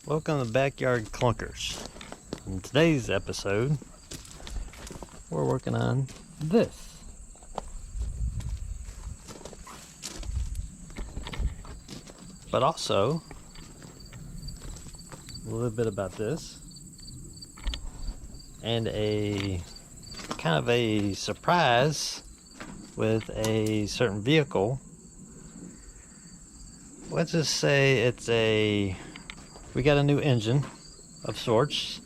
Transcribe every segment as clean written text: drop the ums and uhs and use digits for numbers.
Welcome to Backyard Clunkers. In today's episode, we're working on this. But also, a little bit about this. And a kind of a surprise with a certain vehicle. Let's just say we got a new engine of sorts,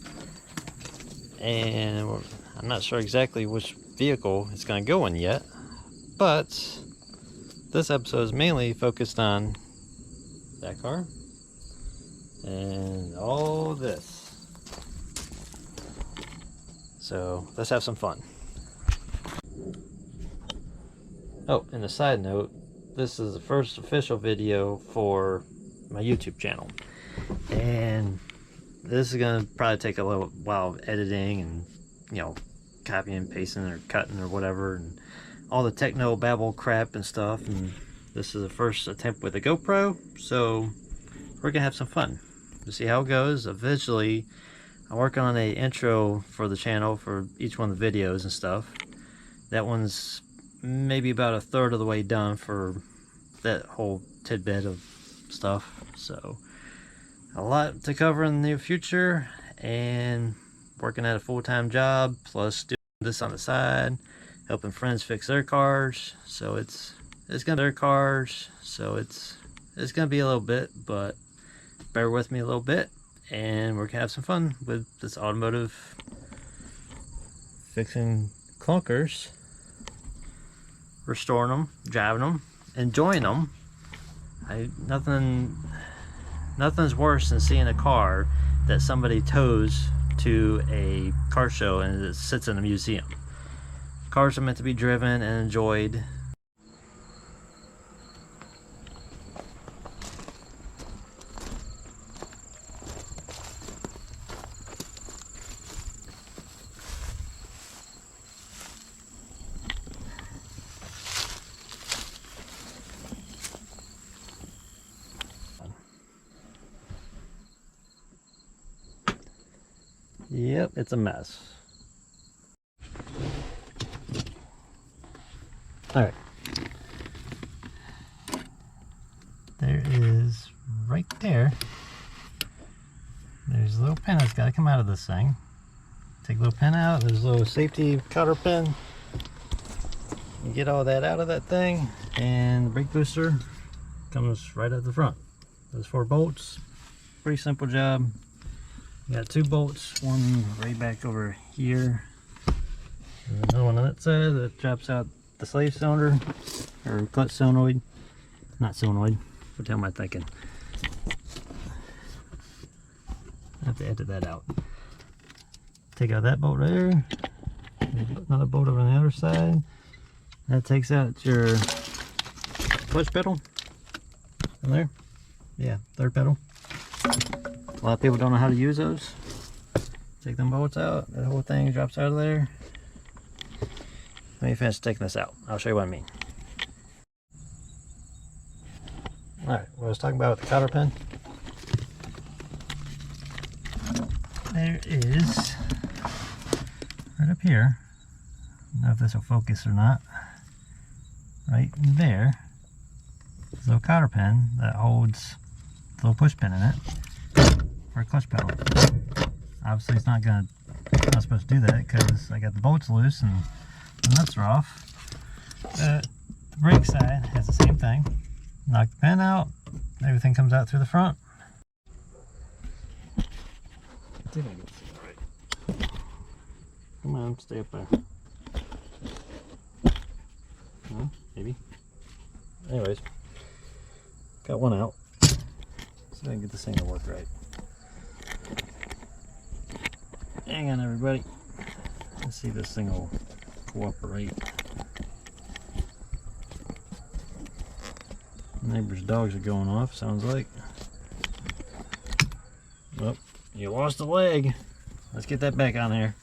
and I'm not sure exactly which vehicle it's going to go in yet, but this episode is mainly focused on that car and all this. So let's have some fun. Oh, and a side note, this is the first official video for my YouTube channel. And this is gonna probably take a little while of editing and, copying and pasting or cutting or whatever, and all the techno babble crap and stuff. And this is the first attempt with a GoPro, so we're gonna have some fun to see how it goes. Eventually, I'm working on a intro for the channel for each one of the videos and stuff. That one's maybe about a third of the way done for that whole tidbit of stuff. So a lot to cover in the near future, and working at a full-time job plus doing this on the side, helping friends fix their cars. So it's gonna be their cars, so it's gonna be a little bit, but bear with me a little bit, and we're gonna have some fun with this automotive fixing clunkers, restoring them, driving them, enjoying them. Nothing's worse than seeing a car that somebody tows to a car show and it sits in a museum. Cars are meant to be driven and enjoyed. Yep, it's a mess. Alright. There is, right there, there's a little pin that's got to come out of this thing. Take a little pin out, there's a little safety cotter pin. You get all that out of that thing, and the brake booster comes right at the front. Those 4 bolts, pretty simple job. You got 2 bolts, one right back over here, and another one on that side that drops out the slave cylinder, or clutch solenoid. Not solenoid, what the hell am I thinking? I have to edit that out. Take out that bolt right there, another bolt over on the other side. That takes out your clutch pedal in there. Yeah, third pedal. A lot of people don't know how to use those. Take them bolts out, that whole thing drops out of there. Let me finish taking this out. I'll show you what I mean. Alright, what I was talking about with the cotter pin. There is, right up here, I don't know if this will focus or not, right there, there's a little cotter pin that holds the little push pin in it for a clutch pedal. Obviously it's not supposed to do that because I got the bolts loose and the nuts are off. The brake side has the same thing. Knock the pin out, everything comes out through the front. I think I can see it right. Come on, stay up there. No, maybe. Anyways, got one out. See if I can get this thing to work right. Hang on, everybody. Let's see if this thing will cooperate. Neighbor's dogs are going off, sounds like. Oh, you lost a leg. Let's get that back on here.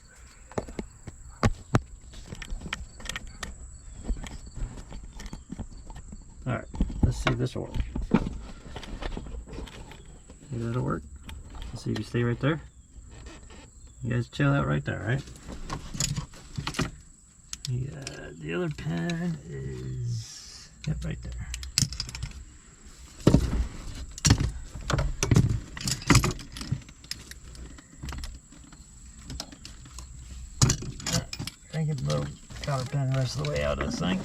Alright, let's see if this will work. Maybe that'll work. So you stay right there. You guys chill out right there, right? Yeah, the other pin is right there. I get the little cotter pin the rest of the way out of this thing.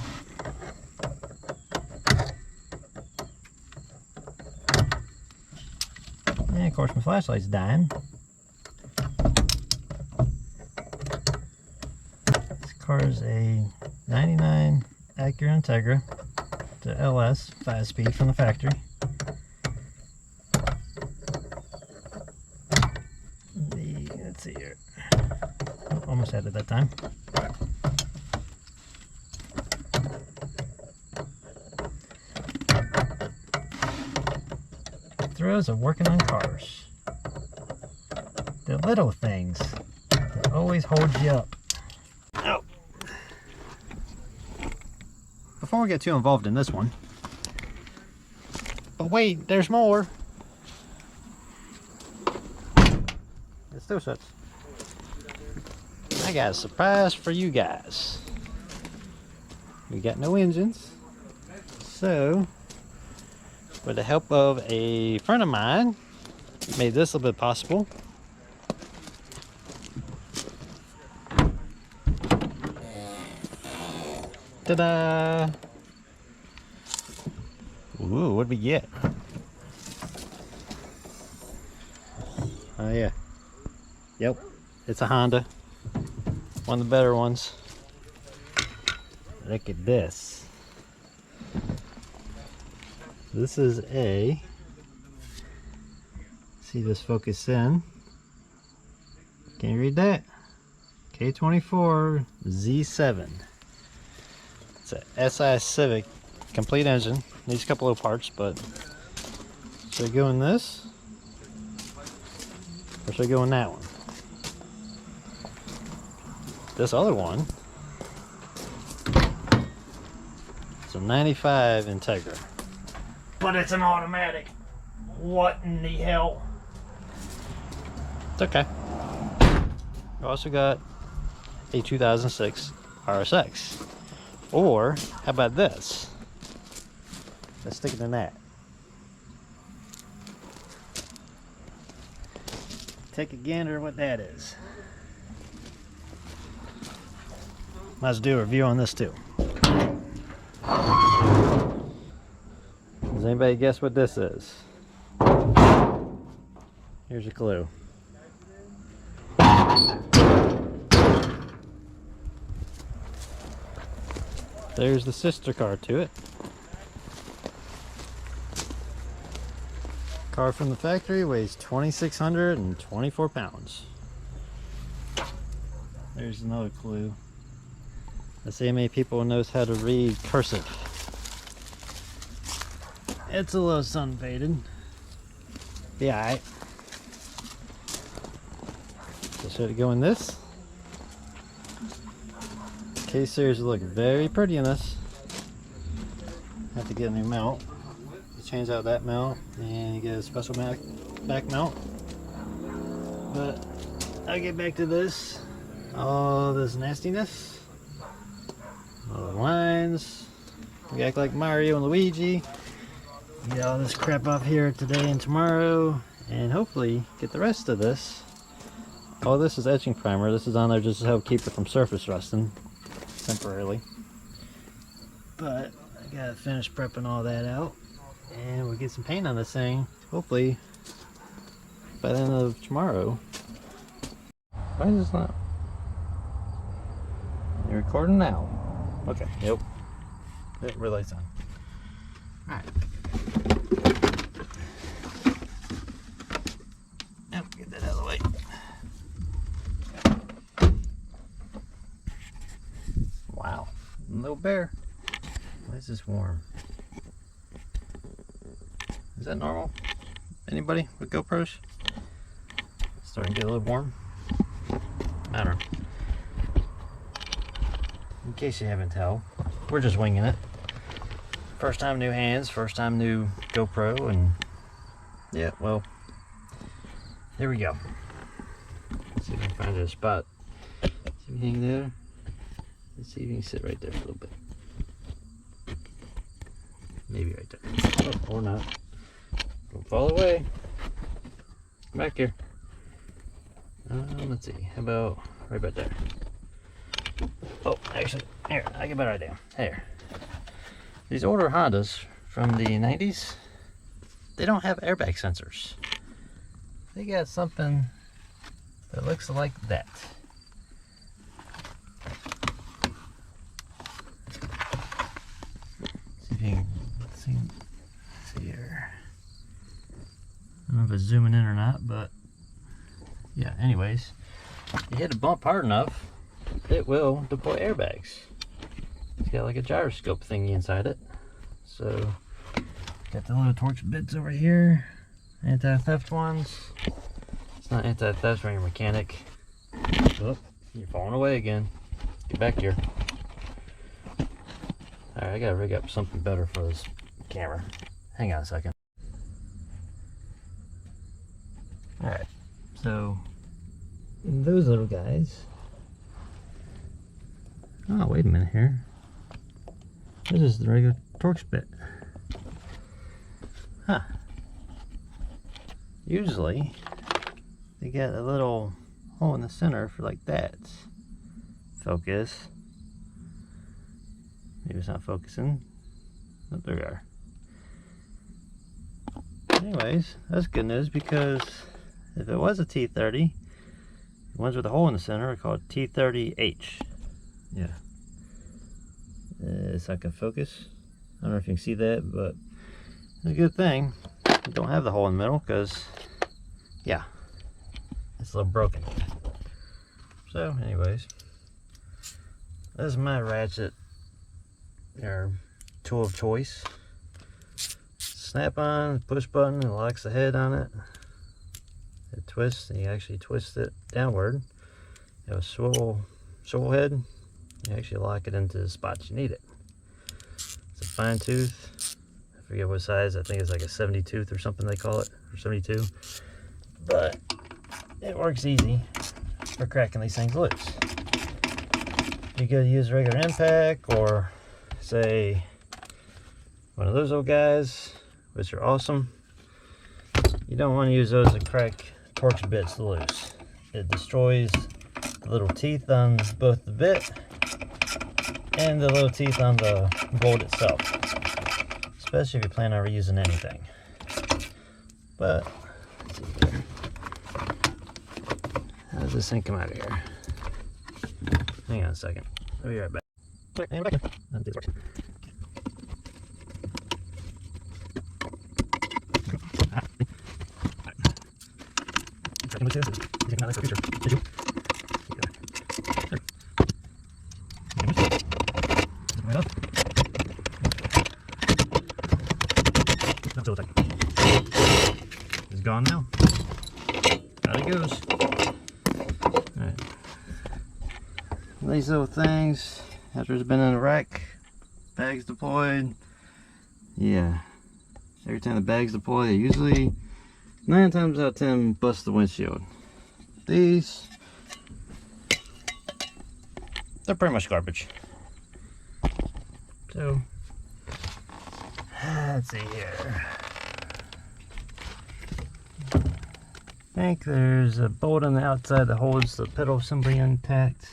And of course my flashlight's dying. This car is a 99 Acura Integra to LS 5-speed from the factory. Let's see here. Oh, almost had it that time. Throws of working on cars. The little things that always hold you up. Oh. Before we get too involved in this one. But wait, there's more. It still shuts. I got a surprise for you guys. We got no engines. So, with the help of a friend of mine, made this a little bit possible. Ta-da! Ooh, what did we get? Oh yeah. Yep, it's a Honda. One of the better ones. Look at this. This is a, see this focus in. Can you read that? K24 Z7. It's a SI Civic, complete engine. Needs a couple of parts, but should I go in this? Or should I go in that one? This other one, it's a 95 Integra. But it's an automatic. What in the hell? It's okay. We also got a 2006 RSX. Or, how about this? Let's stick it in that. Take a gander what that is. Let's do a review on this too. Does anybody guess what this is? Here's a clue. There's the sister car to it. Car from the factory weighs 2,624 pounds. There's another clue. Let's see how many people knows how to read cursive. It's a little sun faded. Yeah, alright. So should it go in this? Case series look very pretty in this. Have to get a new mount. You change out that mount and you get a special back mount. But I'll get back to this. All this nastiness. All the lines. We act like Mario and Luigi. Get all this crap off here today and tomorrow, and hopefully get the rest of this. All this is etching primer. This is on there just to help keep it from surface rusting temporarily. But I gotta finish prepping all that out, and we'll get some paint on this thing. Hopefully by the end of tomorrow. Why is this not? You're recording now. Okay. Yep. It relays on. All right. Yep, get that out of the way. Wow, little bear. Why is this warm? Is that normal? Anybody with GoPros? Starting to get a little warm. I don't know. In case you haven't tell, we're just winging it. First time new hands, first time new GoPro, and yeah, well, There we go. Let's see if I can find a spot. See if you hang there. Let's see if you can sit right there for a little bit. Maybe right there. Oh, or not. Don't fall away. Come back here. Let's see. How about right back there? Oh, actually, here. I get a better idea. Here. These older Hondas from the 90s, they don't have airbag sensors. They got something that looks like that. See if you can see here. I don't know if it's zooming in or not, but yeah, anyways, you hit a bump hard enough, it will deploy airbags. It's got like a gyroscope thingy inside it. So, got the little Torx bits over here, anti-theft ones. It's not anti-theft for your mechanic. Oh, you're falling away again. Get back here. Alright, I gotta rig up something better for this camera. Hang on a second. Alright, so those little guys. Oh, wait a minute here. This is the regular Torx bit. Huh. Usually, they get a little hole in the center for like that. Focus. Maybe it's not focusing. Oh, there we are. Anyways, that's good news because if it was a T30, the ones with a hole in the center are called T30H. Yeah. It's not gonna focus. I don't know if you can see that, but it's a good thing you don't have the hole in the middle because, yeah, it's a little broken. So, anyways, this is my ratchet or tool of choice. Snap on, push button, it locks the head on it. It twists, and you actually twist it downward. You have a swivel head. You actually lock it into the spots you need it. It's a fine tooth. I forget what size. I think it's like a 70 tooth or something they call it, or 72. But it works easy for cracking these things loose. You could use regular impact or say one of those old guys, which are awesome. You don't want to use those to crack Torx bits loose. It destroys the little teeth on both the bit and the little teeth on the bolt itself, especially if you plan on reusing anything. But let's see here. How does this thing come out of here? Hang on a second. I'll be right back. Hang back. This works. It's gone now. Out it goes. Alright. These little things, after it's been in the rack, bags deployed. Yeah. Every time the bags deploy, they usually 9 times out of 10 bust the windshield. These, they're pretty much garbage. So, let's see here. I think there's a bolt on the outside that holds the pedal assembly intact.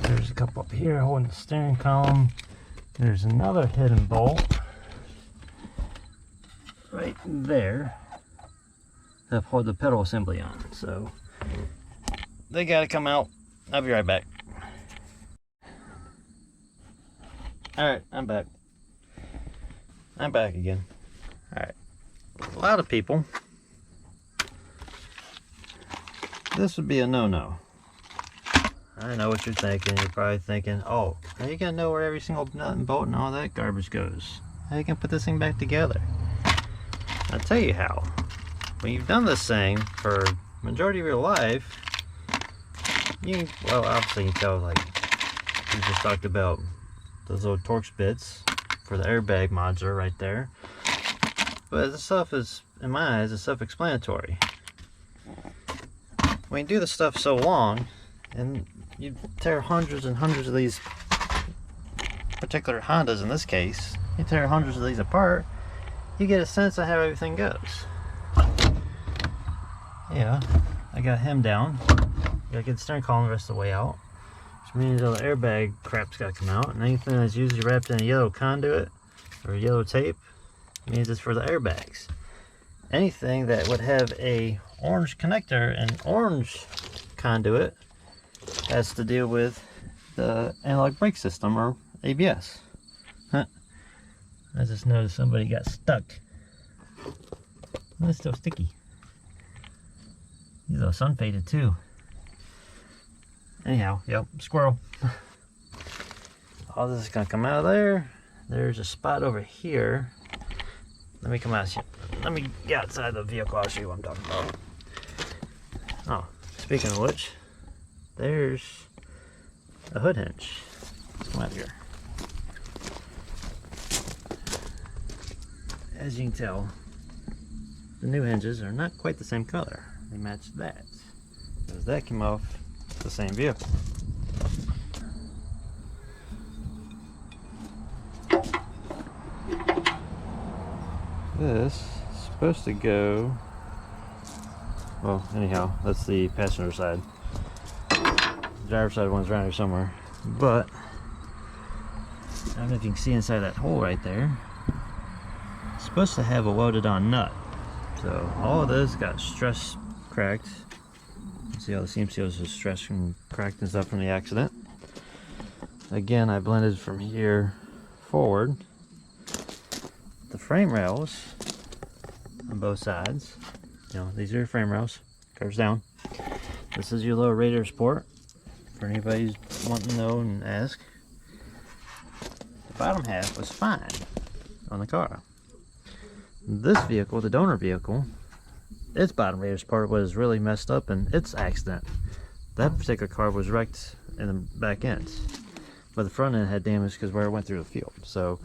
There's a couple up here holding the steering column. There's another hidden bolt right there that hold the pedal assembly on. So they gotta come out. I'll be right back. Alright, I'm back. I'm back again. Alright. A lot of people, this would be a no-no. I know what you're thinking. You're probably thinking, oh, how are you gonna know where every single nut and bolt and all that garbage goes? How are you gonna put this thing back together? I'll tell you how. When you've done this thing for majority of your life, you, well, obviously you can tell, like, we just talked about those little Torx bits for the airbag module right there. But the stuff is, in my eyes, is self-explanatory. when you do this stuff so long, and you tear hundreds and hundreds of these particular Hondas in this case, you tear hundreds of these apart, you get a sense of how everything goes. Yeah, I got him down. Gotta get the steering column the rest of the way out, which means all the airbag crap's gotta come out, and anything that's usually wrapped in a yellow conduit or yellow tape means it's for the airbags. Anything that would have a orange connector and orange conduit has to deal with the analog brake system or ABS. Huh. I just noticed somebody got stuck. And it's still sticky. These are sun faded too. Anyhow, yep, squirrel. All this is gonna come out of there. There's a spot over here. Let me come out. Let me get outside the vehicle. I'll show you what I'm talking about. Oh, speaking of which, there's a hood hinge. Let's come out here. As you can tell, the new hinges are not quite the same color. They match that, because that came off the same vehicle. This is supposed to go, well, anyhow, that's the passenger side. The driver's side one's around here somewhere, but I don't know if you can see inside that hole right there. It's supposed to have a welded on nut. So all of this got stress cracked. You see how the seam seals are stretched and cracked and stuff from the accident. Again, I blended from here forward. The frame rails on both sides, you know, these are your frame rails, curves down. This is your little radiator support for anybody who's wanting to know and ask. The bottom half was fine on the car. This vehicle, the donor vehicle, its bottom radiator support was really messed up in its accident. That particular car was wrecked in the back end, but the front end had damage because where it went through the field. So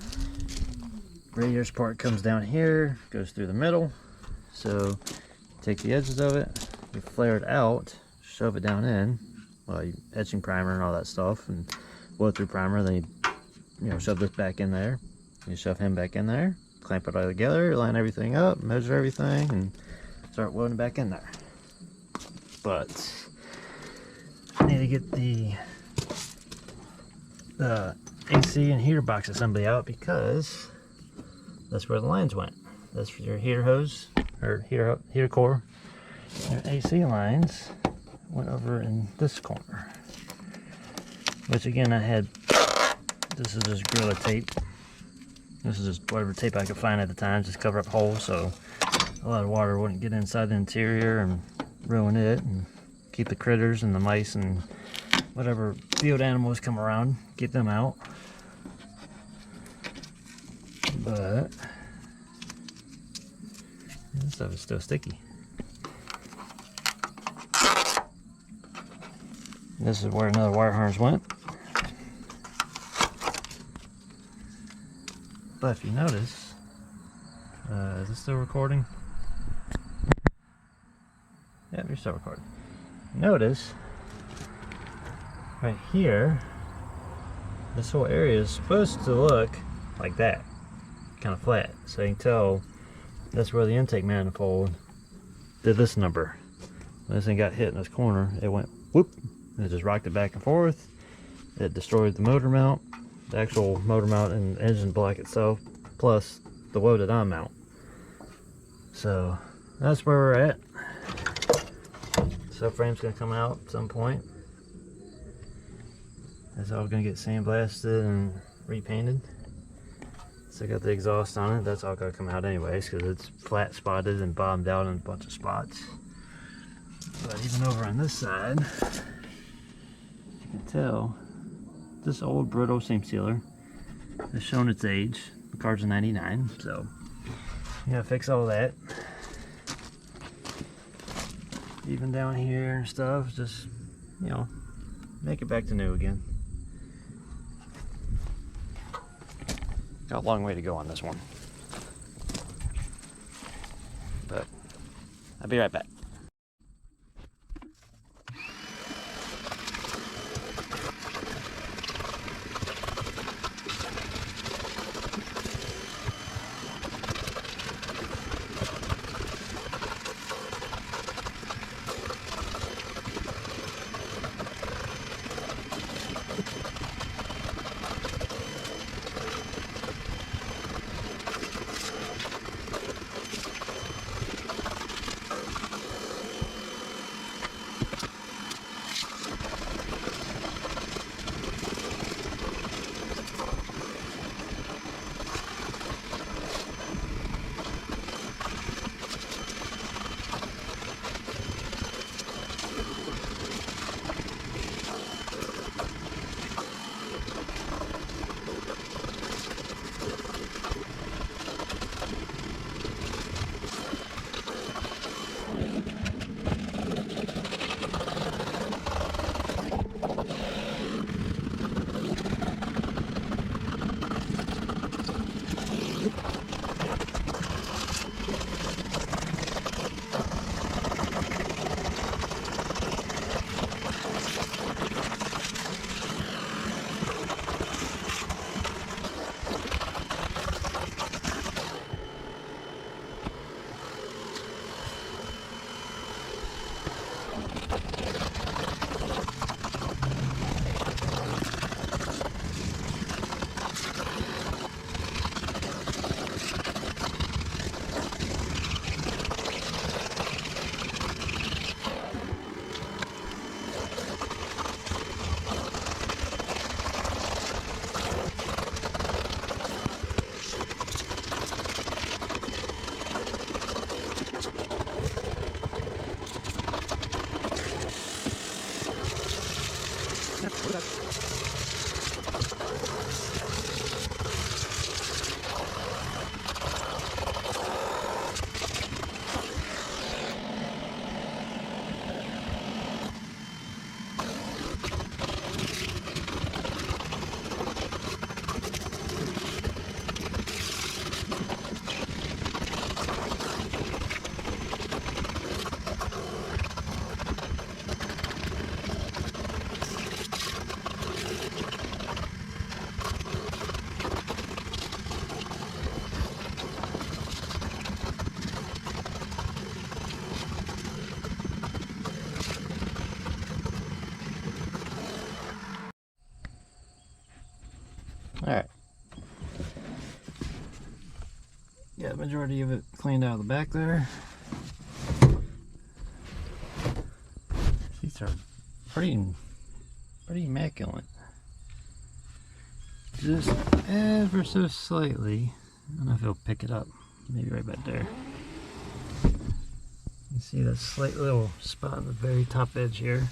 radiator support comes down here, goes through the middle. So take the edges of it, you flare it out, shove it down in. Well, you etching primer and all that stuff, and blow through primer. Then you know, shove this back in there. You shove him back in there, clamp it all together, line everything up, measure everything, and start welding back in there. But I need to get the AC and heater box assembly out, because that's where the lines went. That's for your heater hose, or heater core. Your AC lines went over in this corner, which again I had, this is just Gorilla tape. This is just whatever tape I could find at the time, just cover up holes so a lot of water wouldn't get inside the interior and ruin it, and keep the critters and the mice and whatever field animals come around, keep them out. But this stuff is still sticky. This is where another wire harness went. But if you notice, is this still recording? Yeah, you're still recording. Notice right here, this whole area is supposed to look like that, kind of flat. So you can tell that's where the intake manifold did this number. When this thing got hit in this corner, it went whoop, and it just rocked it back and forth. It destroyed the motor mount, the actual motor mount and engine block itself, plus the welded on mount. So that's where we're at. Subframe's gonna come out at some point. It's all gonna get sandblasted and repainted. So I got the exhaust on it. That's all gonna come out anyways, because it's flat spotted and bottomed out in a bunch of spots. But even over on this side, you can tell this old brittle seam sealer has shown its age. The car's a 99, so you gotta fix all that. Even down here and stuff, just, you know, make it back to new again. Got a long way to go on this one, but I'll be right back. Alright. Got the majority of it cleaned out of the back there. These are pretty immaculate. Just ever so slightly. I don't know if it'll pick it up. Maybe right back there. You see that slight little spot on the very top edge here.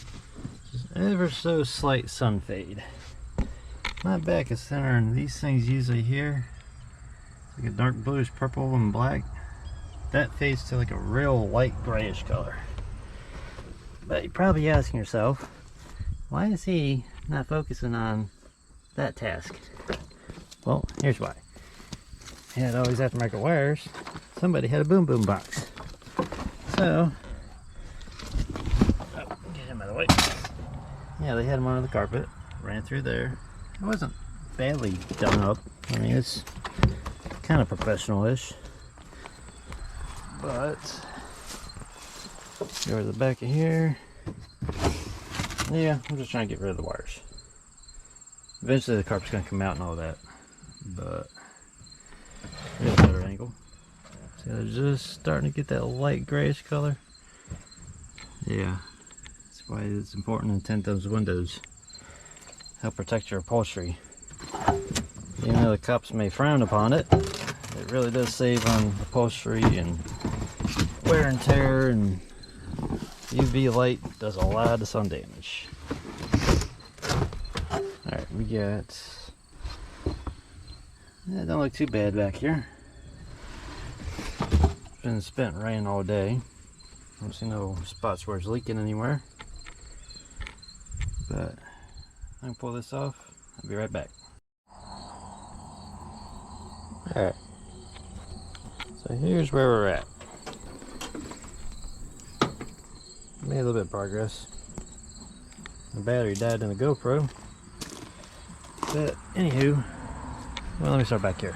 Just ever so slight sun fade. My back is centering these things usually here. It's like a dark bluish purple and black. That fades to like a real light grayish color. But you're probably asking yourself, why is he not focusing on that task? Well, here's why. He had all these aftermarket wires. Somebody had a boom box. So, get him out of the way. Yeah, they had him under the carpet. Ran through there. It wasn't badly done up. I mean, it's kind of professional-ish. But go to the back of here. Yeah, I'm just trying to get rid of the wires. Eventually the carpet's going to come out and all that. But get a better angle. See, they're just starting to get that light grayish color. Yeah, that's why it's important to tint those windows. Help protect your upholstery. Even though the cops may frown upon it, it really does save on upholstery and wear and tear, and UV light does a lot of sun damage. Alright, we got... It don't look too bad back here. It's been spent rain all day. I don't see no spots where it's leaking anywhere. But I can pull this off. I'll be right back. Alright. So here's where we're at. Made a little bit of progress. The battery died in the GoPro. But anywho, well, let me start back here.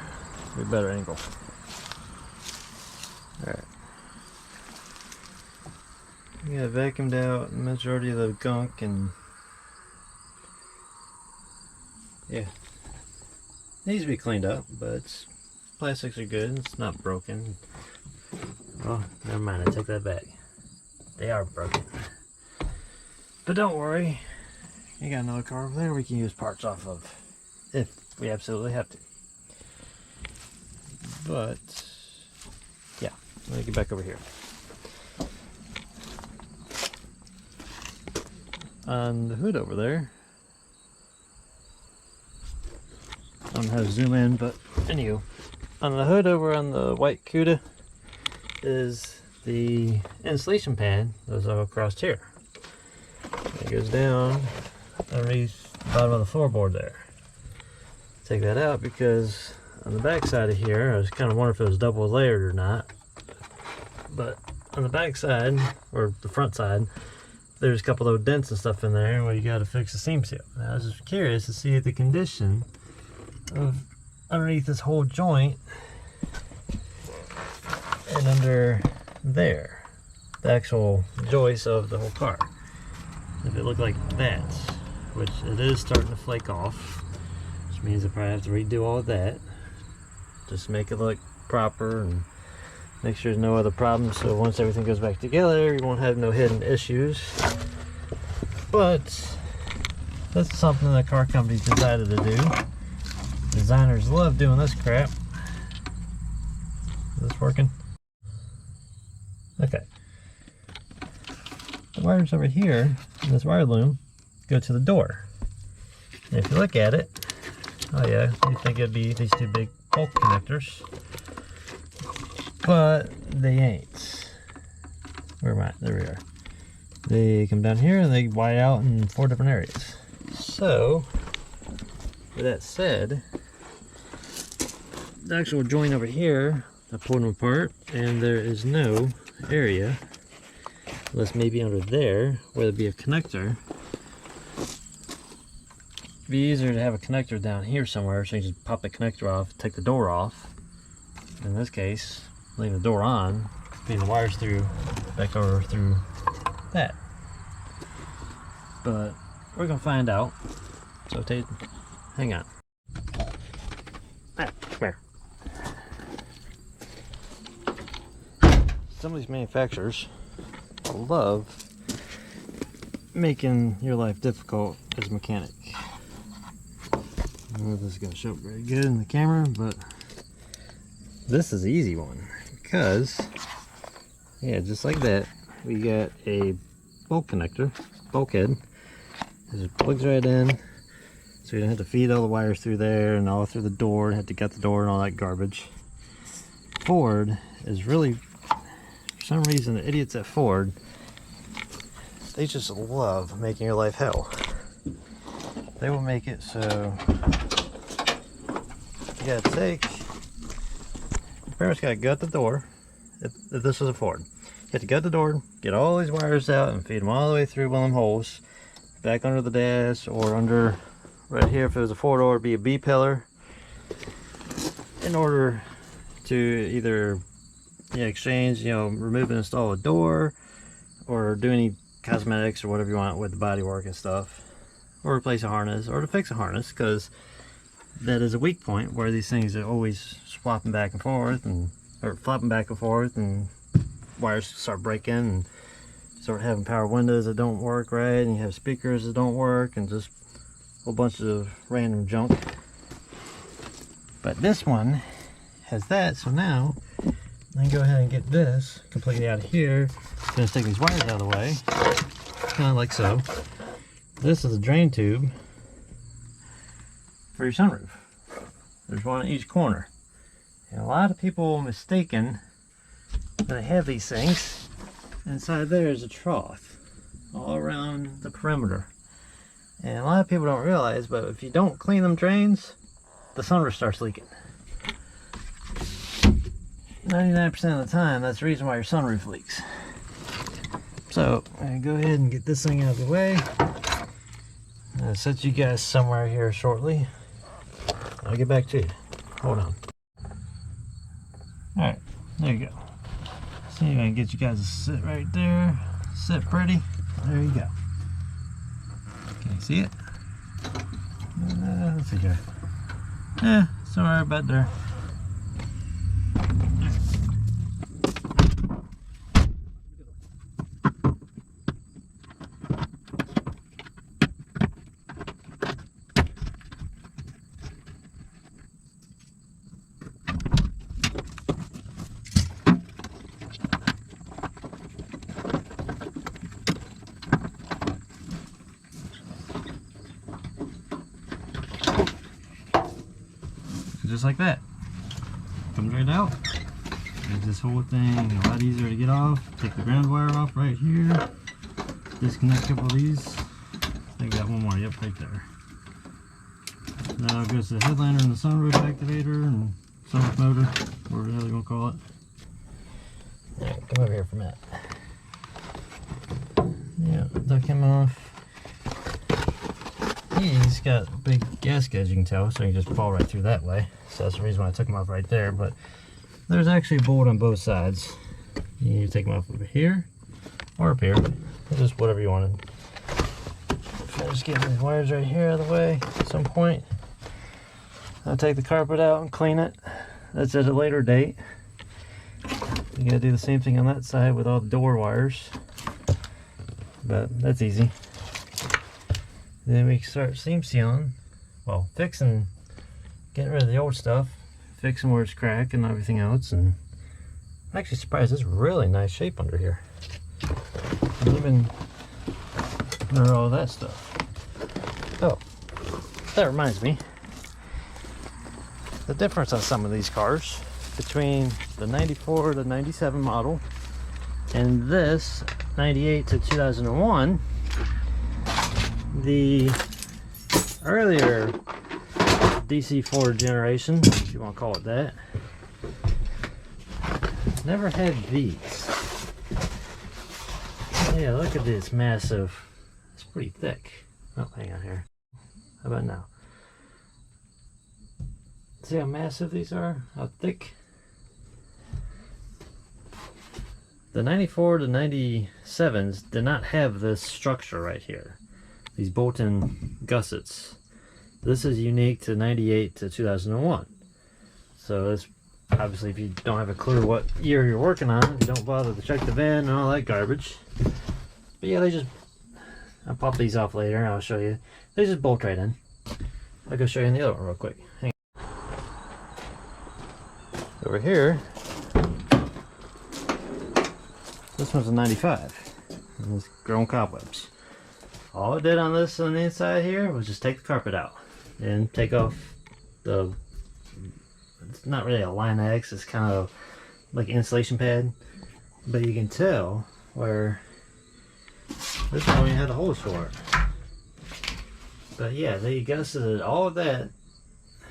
Get a better angle. Alright. We got vacuumed out the majority of the gunk, and yeah, needs to be cleaned up, but plastics are good. It's not broken. Well, never mind. I take that back. They are broken. But don't worry. You got another car over there we can use parts off of if we absolutely have to. But yeah, let me get back over here. On the hood over there, I don't know how to zoom in, but anywho, on the hood over on the white Acura is the insulation pad that goes all across here. It goes down underneath the bottom of the floorboard there. Take that out because on the back side of here, I was kind of wondering if it was double layered or not. But on the back side, or the front side, there's a couple of dents and stuff in there where you got to fix the seam seal. And I was just curious to see the condition of underneath this whole joint and under there, the actual joist of the whole car. If it looked like that, which it is starting to flake off, which means I probably have to redo all of that just to make it look proper and make sure there's no other problems, so once everything goes back together you won't have no hidden issues. But that's something the car company decided to do. Designers love doing this crap. Is this working? Okay. The wires over here in this wire loom go to the door. And if you look at it, Oh yeah, you'd think it'd be these two big bulk connectors, but they ain't. Where am I? There we are. They come down here and they wide out in 4 different areas. So, with that said, the actual joint over here, I pulled them apart, and there is no area, unless maybe under there, where there'd be a connector. It'd be easier to have a connector down here somewhere, so you just pop the connector off, take the door off. In this case, leave the door on, feed the wires through, back over through that. But we're gonna find out. So hang on. Come here. Some of these manufacturers love making your life difficult as a mechanic. I don't know if this is going to show up very good in the camera, but this is the easy one because, yeah, just like that, we got a bulk connector, bulkhead. It just plugs right in, so you don't have to feed all the wires through there and all through the door, have to gut the door and all that garbage. Ford is really, for some reason, the idiots at Ford, they just love making your life hell. They will make it so you gotta pretty much gotta gut the door. If this was a Ford, you have to gut the door, get all these wires out, and feed them all the way through one of them holes, back under the dash, or under right here. If it was a 4-door, it'd be a B pillar, in order to either exchange, remove and install a door, or do any cosmetics or whatever you want with the bodywork and stuff, or replace a harness, or to fix a harness, because that is a weak point where these things are always swapping back and forth, or flopping back and forth, and wires start breaking and start having power windows that don't work right, and you have speakers that don't work, and just a whole bunch of random junk. But this one has that, so now I can go ahead and get this completely out of here. I'm going to take these wires out of the way, kind of like so. This is a drain tube for your sunroof. There's one in each corner. And a lot of people mistaken that they have these things. Inside there is a trough all around the perimeter. And a lot of people don't realize, but if you don't clean them drains, the sunroof starts leaking. 99% of the time, that's the reason why your sunroof leaks. So, I'm going to go ahead and get this thing out of the way. I'll set you guys somewhere here shortly. I'll get back to you. Hold on. Alright, there you go. So I'm going to get you guys to sit right there. Sit pretty. There you go. Can you see it? Let's see here. Yeah, somewhere about there. Just like that. Comes right out. There's this whole thing a lot easier to get off. Take the ground wire off right here. Disconnect a couple of these. I think I got one more. Yep, right there. Now it goes to the headliner and the sunroof activator and sunroof motor, whatever the hell you want to call it. Alright, come over here for a minute. Yeah, duck him off. He's got a big gasket, as you can tell, so you can just fall right through that way. So that's the reason why I took him off right there. But there's actually a bolt on both sides. You can take them off over here or up here, just whatever you wanted. If I just get these wires right here out of the way at some point, I'll take the carpet out and clean it. That's at a later date. You gotta do the same thing on that side with all the door wires, but that's easy. Then we can start seam sealing, well, fixing, getting rid of the old stuff, fixing where it's cracked and everything else. And I'm actually surprised, it's really nice shape under here. And even under all that stuff. Oh, that reminds me, the difference on some of these cars between the 94 to 97 model and this 98 to 2001. The earlier DC4 generation, if you want to call it that, never had these. Yeah, look at this massive. It's pretty thick. Oh, hang on here. How about now? See how massive these are? How thick? The 94 to 97s did not have this structure right here. These bolt-in gussets. This is unique to 98 to 2001. So it's obviously, if you don't have a clue what year you're working on, you don't bother to check the VIN and all that garbage. But yeah, I'll pop these off later and I'll show you. They just bolt right in. I'll go show you in the other one real quick. Hang on. Over here, this one's a 95. And it's grown cobwebs. All I did on this on the inside here was just take the carpet out and take off the, it's not really a line X, it's kind of like an insulation pad, but you can tell where this one only had the holes for it. But yeah, they gusseted all of that.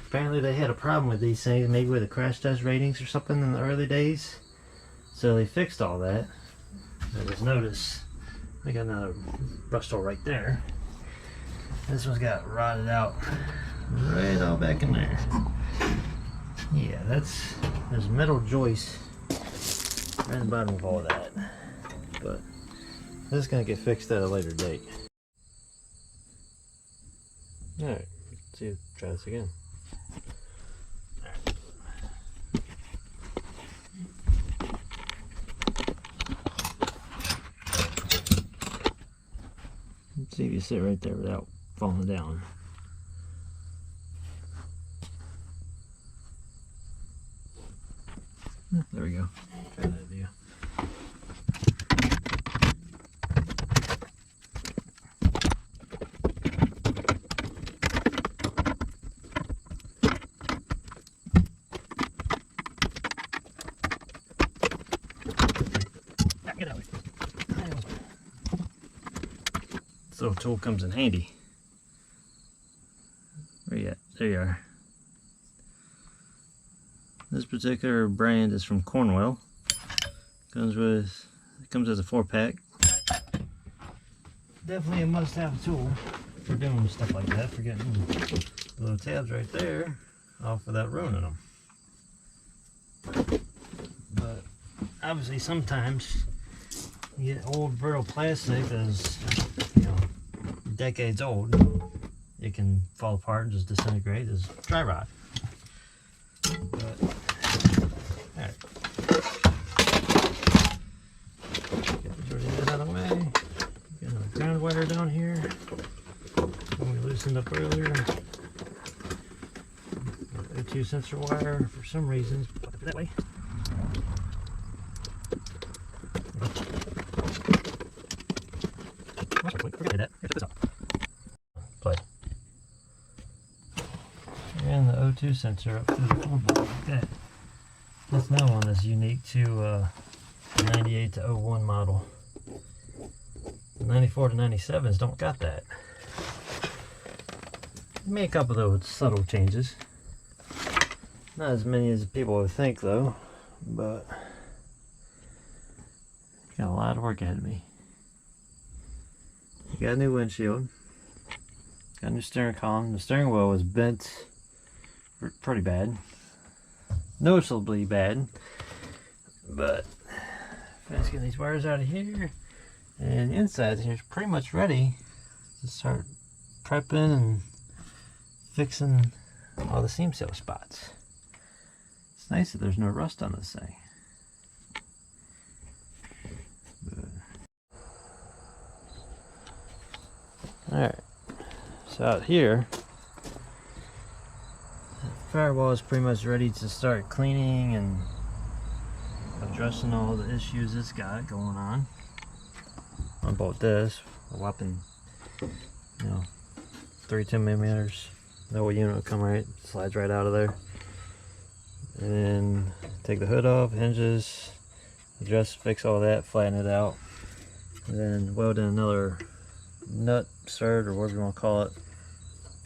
Apparently they had a problem with these things, maybe with the crash test ratings or something in the early days, so they fixed all that. I just noticed I got another rust hole right there. This one's got rotted out right all back in there. Yeah, there's metal joists right in the bottom of all that. But this is gonna get fixed at a later date. Alright, try this again. Let's see if you sit right there without falling down. There we go. Try that idea. Get out. This little tool comes in handy. Where you at? There you are. This particular brand is from Cornwell. It comes as a 4-pack. Definitely a must-have tool for doing stuff like that, for getting the little tabs right there off without ruining them. But obviously sometimes you get old brittle plastic that's, you know, decades old. It can fall apart and just disintegrate as dry rot. But, alright. Get the majority of that out of the way. Get another ground wire down here. One we loosened up earlier. O2 sensor wire for some reasons. Put it that way. Forget that. Here's this up. Play. And the O2 sensor up through the floorboard like that. That's another one that's unique to the 98 to 01 model. The 94 to 97s don't got that. Made a couple of those subtle changes. Not as many as people would think though, but got a lot of work ahead of me. Got a new windshield. Got a new steering column. The steering wheel was bent pretty bad. Noticeably bad. But let's get these wires out of here. And the inside here is pretty much ready to start prepping and fixing all the seam seal spots. It's nice that there's no rust on this thing. Alright, so out here, the firewall is pretty much ready to start cleaning and addressing all the issues it's got going on both this, a whopping, 32 millimeters. The whole unit will come right, slides right out of there. And then take the hood off, hinges, adjust, fix all that, flatten it out. And then weld in another nut, stud, or whatever you want to call it.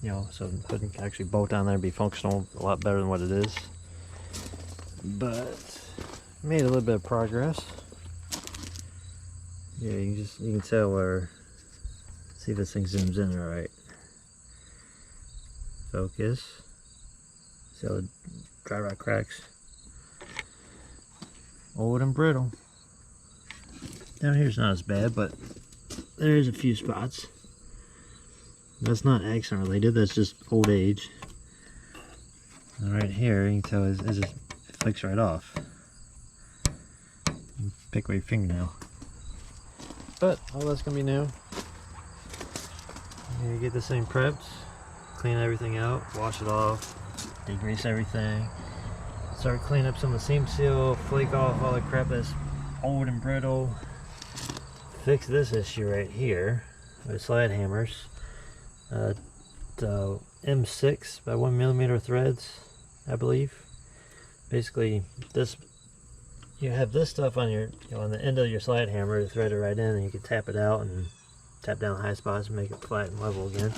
You know, so the hood can actually bolt down there and be functional a lot better than what it is. But made a little bit of progress. Yeah, you can tell where. See if this thing zooms in all right. Focus. See how the dry rot cracks. Old and brittle. Down here's not as bad, but there's a few spots. That's not accident related, that's just old age. And right here, you can tell it just flicks right off. You pick with your fingernail. But all that's gonna be new. You get this thing prepped, clean everything out, wash it off, degrease everything, start cleaning up some of the seam seal, flake off all the crap that's old and brittle, fix this issue right here with slide hammers, the M6 by 1mm threads, I believe. Basically, this you have this stuff on your on the end of your slide hammer to thread it right in, and you can tap it out and tap down high spots and make it flat and level again.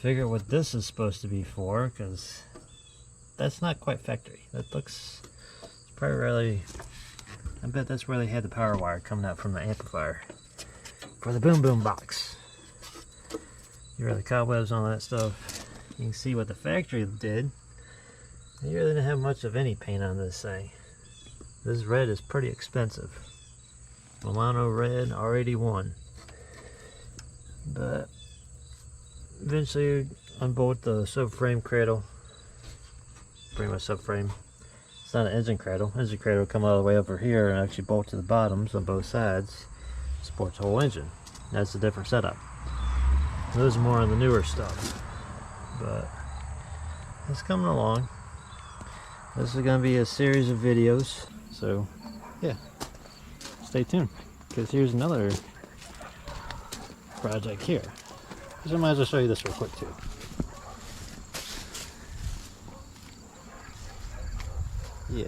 Figure what this is supposed to be for, because that's not quite factory. That looks probably really, I bet that's where they had the power wire coming out from the amplifier for the boom boom box. You read the cobwebs on that stuff. You can see what the factory did. You really didn't have much of any paint on this thing. This red is pretty expensive. Milano red R81. But eventually unbolt the subframe cradle. Pretty much subframe. It's not an engine cradle. Engine cradle will come all the way over here and actually bolt to the bottoms on both sides. Supports the whole engine. That's a different setup. Those are more on the newer stuff. But it's coming along. This is going to be a series of videos. So yeah, stay tuned. Because here's another project here. So I might as well show you this real quick too. Yeah.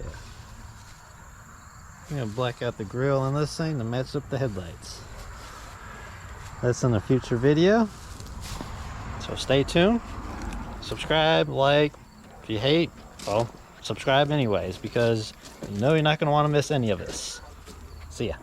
I'm gonna black out the grill on this thing to match up the headlights. That's in a future video. So stay tuned. Subscribe, like. If you hate, well, subscribe anyways, because you know you're not gonna want to miss any of this. See ya.